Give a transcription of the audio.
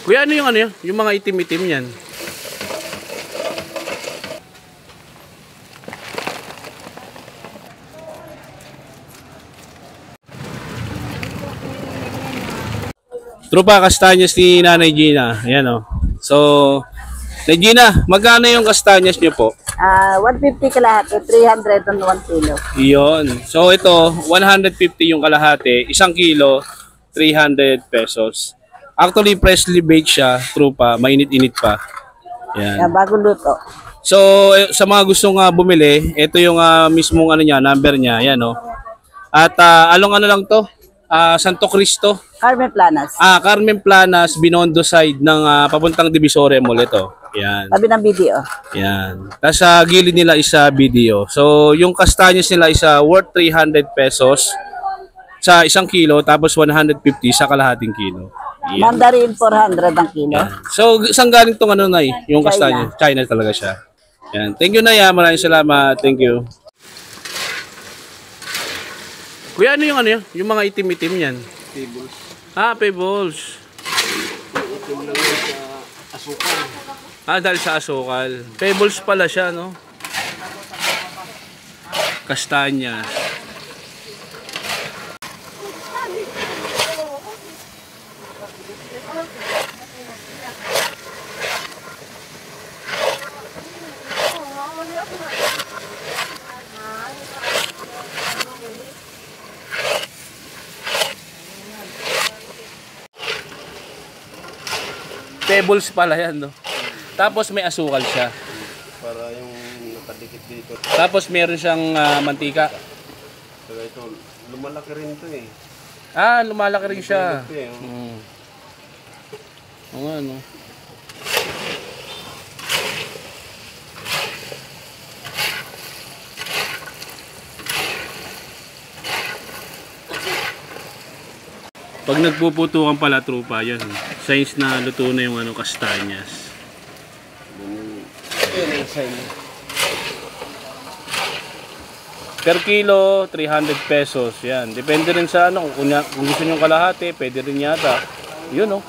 Kuya, ano yung ano yun? Yung mga itim-itim yan. Tropa, kastanyas ni Nanay Gina. Ayan o. So, Nanay Gina, magkano yung kastanyas nyo po? 150 kalahati, 300 on 1 kilo. Iyon. So, ito, 150 yung kalahati. 1 kilo, 300 pesos. Actually, freshly baked siya. Tropa, mainit-init pa. Yan. Bago luto. So, sa mga gustong bumili, ito yung mismong ano niya, number niya. Ayan o. At along ano lang to? Santo Cristo. Carmen Planas. Carmen Planas, Binondo side ng papuntang Divisoria Mall ito. Yan. Tabi ng video. Yan. Tapos sa gilid nila is video. So, yung kastanyos nila is worth 300 pesos sa 1 kilo, tapos 150 sa kalahating kilo. Yan. Mandarin 400 ang kilo. Yan. So, isang galing tong ano na yung kastanyos. China talaga siya. Yan. Thank you, Nay. Maraming salamat. Thank you. Kuya, ano yung ano yun? Yung mga itim-itim yan? Pebbles. Pebbles. Itim lang yun sa asukal. Dahil sa asukal. Pebbles pala siya, no? Kastanya. Pebbles pala yan, no? Tapos may asukal siya. Para yung nakadikit dito. Tapos meron siyang mantika. Saka ito, lumalaki rin ito eh. Lumalaki rin siya. Oo nga, no? Pag nagpuputukan pala, tropa, yan. Signs na luto na yung kastanyas. Yan ang sign. Per kilo, 300 pesos. Yan. Depende rin sa kung gusto nyo kalahati, pwede rin yata. Yun, no?